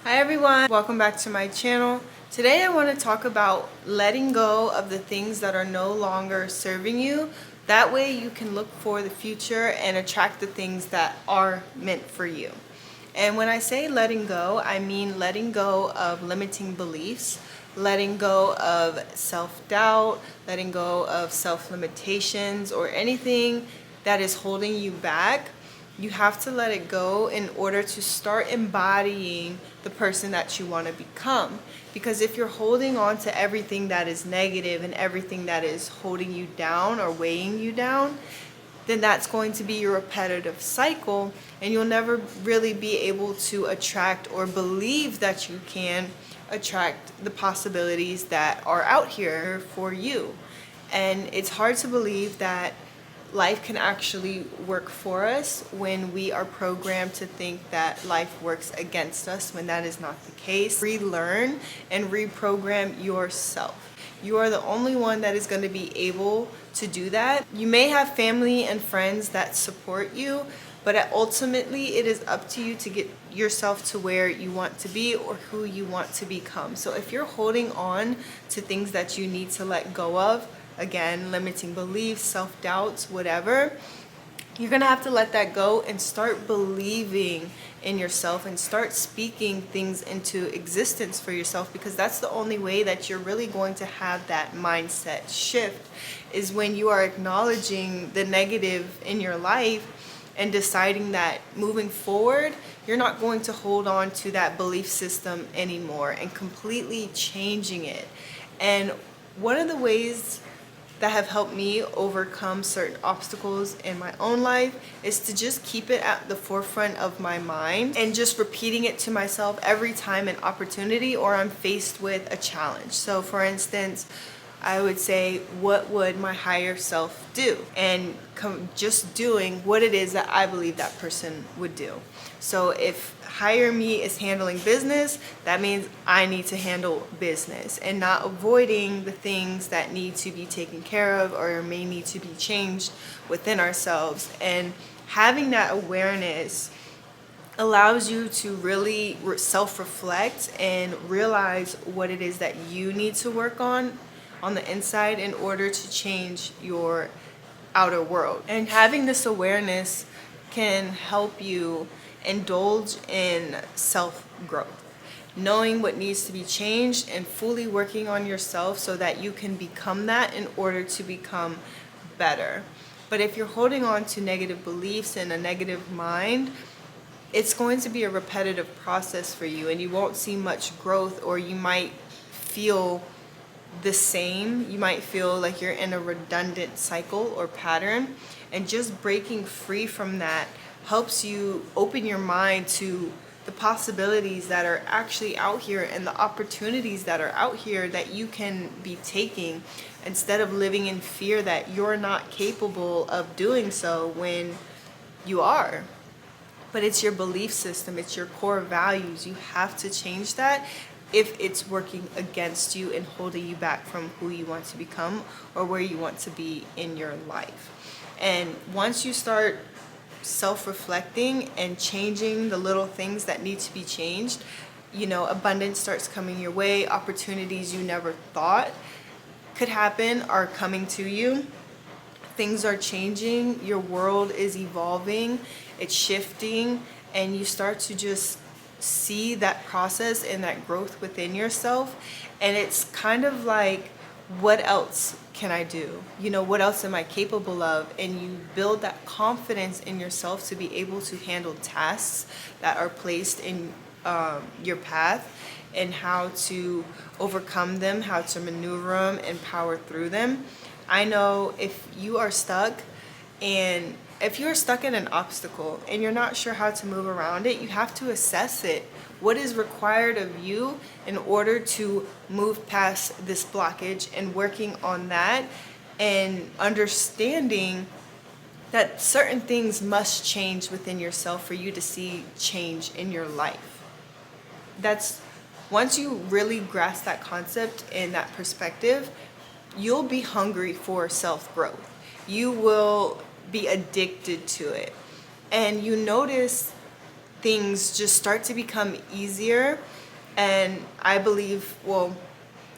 Hi everyone, welcome back to my channel. Today I want to talk about letting go of the things that are no longer serving you. That way you can look for the future and attract the things that are meant for you. And when I say letting go, I mean letting go of limiting beliefs, letting go of self-doubt, letting go of self-limitations, or anything that is holding you back. You have to let it go in order to start embodying the person that you want to become. Because if you're holding on to everything that is negative and everything that is holding you down or weighing you down, then that's going to be your repetitive cycle, and you'll never really be able to attract or believe that you can attract the possibilities that are out here for you. And it's hard to believe that life can actually work for us when we are programmed to think that life works against us, when that is not the case. Relearn and reprogram yourself. You are the only one that is going to be able to do that. You may have family and friends that support you, but ultimately it is up to you to get yourself to where you want to be or who you want to become. So if you're holding on to things that you need to let go of, again, limiting beliefs, self-doubts, whatever, you're gonna have to let that go and start believing in yourself and start speaking things into existence for yourself, because that's the only way that you're really going to have that mindset shift, is when you are acknowledging the negative in your life and deciding that moving forward, you're not going to hold on to that belief system anymore and completely changing it. And one of the ways that have helped me overcome certain obstacles in my own life is to just keep it at the forefront of my mind and just repeating it to myself every time an opportunity or I'm faced with a challenge. So for instance, I would say, what would my higher self do? And just doing what it is that I believe that person would do. So if higher me is handling business, that means I need to handle business and not avoiding the things that need to be taken care of or may need to be changed within ourselves. And having that awareness allows you to really self-reflect and realize what it is that you need to work on the inside in order to change your outer world. And having this awareness can help you indulge in self-growth, knowing what needs to be changed and fully working on yourself so that you can become that in order to become better. But if you're holding on to negative beliefs and a negative mind, it's going to be a repetitive process for you, and you won't see much growth, or you might feel the same. You might feel like you're in a redundant cycle or pattern, and just breaking free from that helps you open your mind to the possibilities that are actually out here and the opportunities that are out here that you can be taking, instead of living in fear that you're not capable of doing so when you are. But it's your belief system, it's your core values. You have to change that if it's working against you and holding you back from who you want to become or where you want to be in your life. And once you start self-reflecting and changing the little things that need to be changed, abundance starts coming your way. Opportunities you never thought could happen are coming to you. Things are changing, your world is evolving, it's shifting, and you start to just see that process and that growth within yourself. And it's kind of like, what else can I do? What else am I capable of? And you build that confidence in yourself to be able to handle tasks that are placed in your path, and how to overcome them, how to maneuver them and power through them. I know if you are stuck in an obstacle and you're not sure how to move around it, you have to assess it. What is required of you in order to move past this blockage, and working on that and understanding that certain things must change within yourself for you to see change in your life. Once you really grasp that concept and that perspective, you'll be hungry for self-growth. You will be addicted to it. And you notice things just start to become easier. And I believe, well,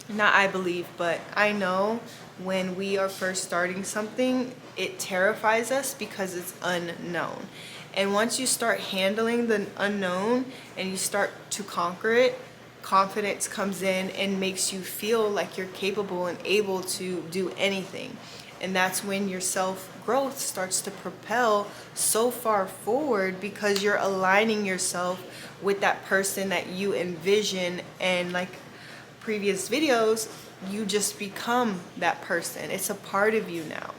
not I believe, but I know when we are first starting something, it terrifies us because it's unknown. And once you start handling the unknown and you start to conquer it, confidence comes in and makes you feel like you're capable and able to do anything. And that's when your self-growth starts to propel so far forward, because you're aligning yourself with that person that you envision. And like previous videos, you just become that person. It's a part of you now.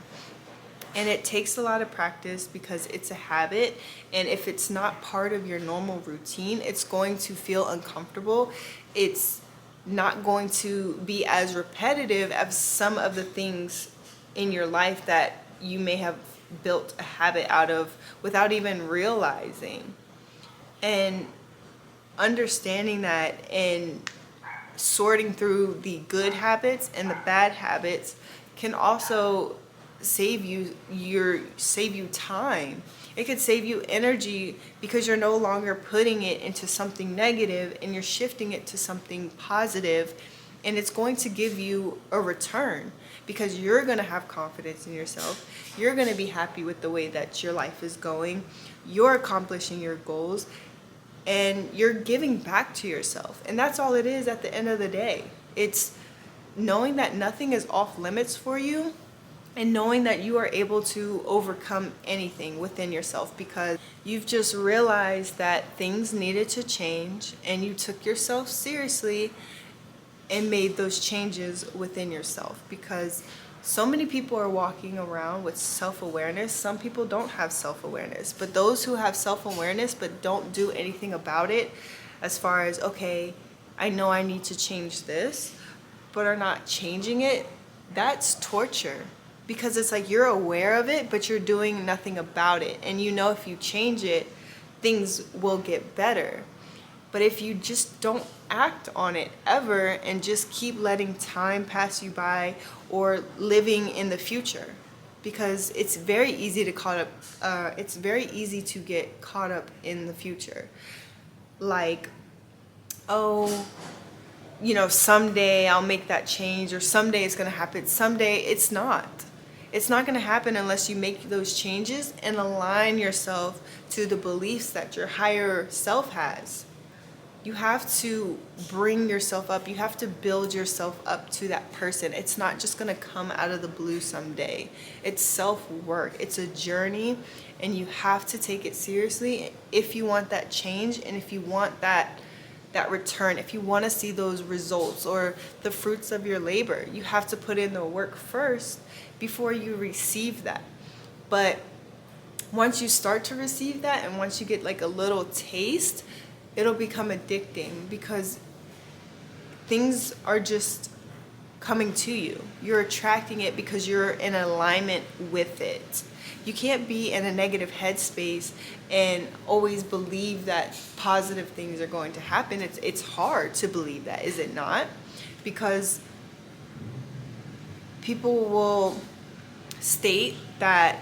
And it takes a lot of practice because it's a habit. And if it's not part of your normal routine, it's going to feel uncomfortable. It's not going to be as repetitive as some of the things in your life that you may have built a habit out of without even realizing. And understanding that and sorting through the good habits and the bad habits can also save you time. It could save you energy because you're no longer putting it into something negative and you're shifting it to something positive, and it's going to give you a return because you're going to have confidence in yourself. You're going to be happy with the way that your life is going. You're accomplishing your goals and you're giving back to yourself. And that's all it is at the end of the day. It's knowing that nothing is off limits for you and knowing that you are able to overcome anything within yourself because you've just realized that things needed to change and you took yourself seriously and made those changes within yourself. Because so many people are walking around with self-awareness. Some people don't have self-awareness, but those who have self-awareness but don't do anything about it, as far as, okay, I know I need to change this, but are not changing it, that's torture. Because it's like you're aware of it, but you're doing nothing about it. And you know if you change it, things will get better. But if you just don't act on it ever and just keep letting time pass you by or living in the future, because it's very easy to get caught up in the future. Like, oh, someday I'll make that change, or someday it's going to happen. Someday it's not. It's not going to happen unless you make those changes and align yourself to the beliefs that your higher self has. You have to bring yourself up. You have to build yourself up to that person. It's not just going to come out of the blue someday. It's self-work. It's a journey, and you have to take it seriously if you want that change and if you want that return. If you want to see those results or the fruits of your labor, you have to put in the work first before you receive that. But once you start to receive that, and once you get like a little taste, it'll become addicting because things are just coming to you. You're attracting it because you're in alignment with it. You can't be in a negative headspace and always believe that positive things are going to happen. It's hard to believe that, is it not? Because people will state that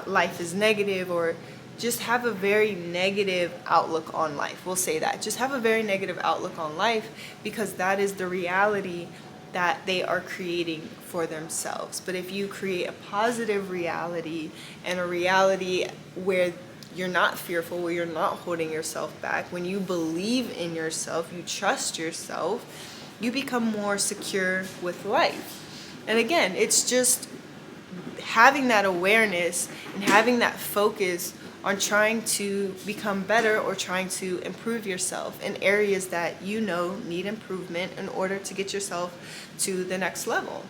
life is negative, or just have a very negative outlook on life. We'll say that. Just have a very negative outlook on life because that is the reality that they are creating for themselves. But if you create a positive reality and a reality where you're not fearful, where you're not holding yourself back, when you believe in yourself, you trust yourself, you become more secure with life. And again, it's just having that awareness and having that focus on trying to become better or trying to improve yourself in areas that you know need improvement in order to get yourself to the next level.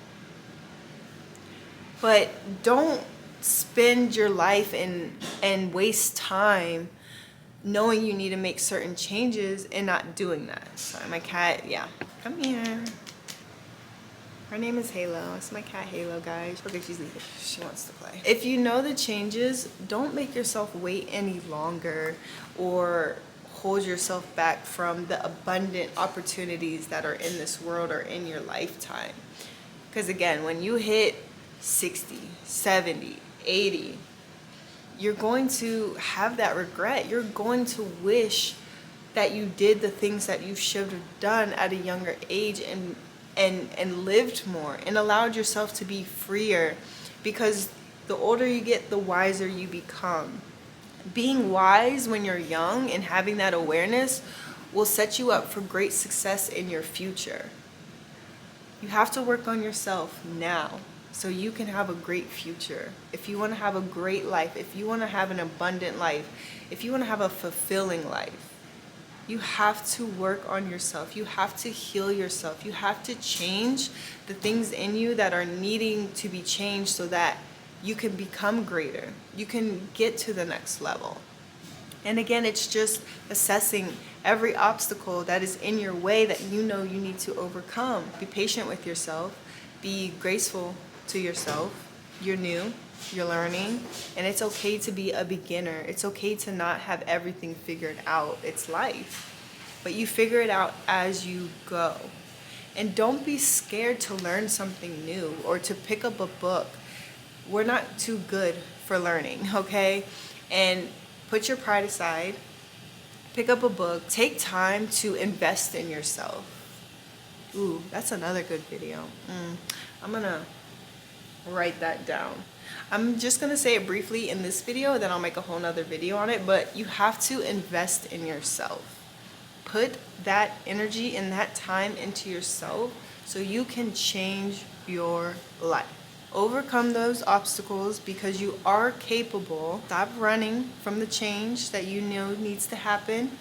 But don't spend your life and waste time knowing you need to make certain changes and not doing that. Sorry, my cat, yeah, come here. Her name is Halo. It's my cat Halo, guys. Okay, she's leaving. She wants to play. If you know the changes, don't make yourself wait any longer or hold yourself back from the abundant opportunities that are in this world or in your lifetime. Because again, when you hit 60, 70, 80, you're going to have that regret. You're going to wish that you did the things that you should have done at a younger age and lived more and allowed yourself to be freer, because the older you get, the wiser you become. Being wise when you're young and having that awareness will set you up for great success in your future. You have to work on yourself now so you can have a great future. If you want to have a great life, if you want to have an abundant life, if you want to have a fulfilling life, you have to work on yourself. You have to heal yourself. You have to change the things in you that are needing to be changed so that you can become greater. You can get to the next level. And again, it's just assessing every obstacle that is in your way that you know you need to overcome. Be patient with yourself. Be graceful to yourself. You're new. You're learning, and it's okay to be a beginner. It's okay to not have everything figured out. It's life, but you figure it out as you go. And don't be scared to learn something new or to pick up a book. We're not too good for learning, okay? And put your pride aside, pick up a book, take time to invest in yourself. Ooh, that's another good video. I'm gonna write that down. I'm just going to say it briefly in this video, then I'll make a whole nother video on it, but you have to invest in yourself. Put that energy and that time into yourself so you can change your life. Overcome those obstacles because you are capable. Stop running from the change that you know needs to happen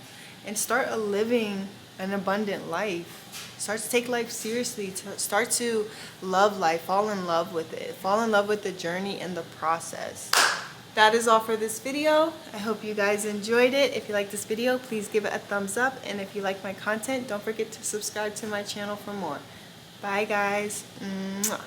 and start living an abundant life. Start to take life seriously. Start to love life. Fall in love with it. Fall in love with the journey and the process. That is all for this video. I hope you guys enjoyed it. If you like this video, please give it a thumbs up. And if you like my content, don't forget to subscribe to my channel for more. Bye, guys. Mwah.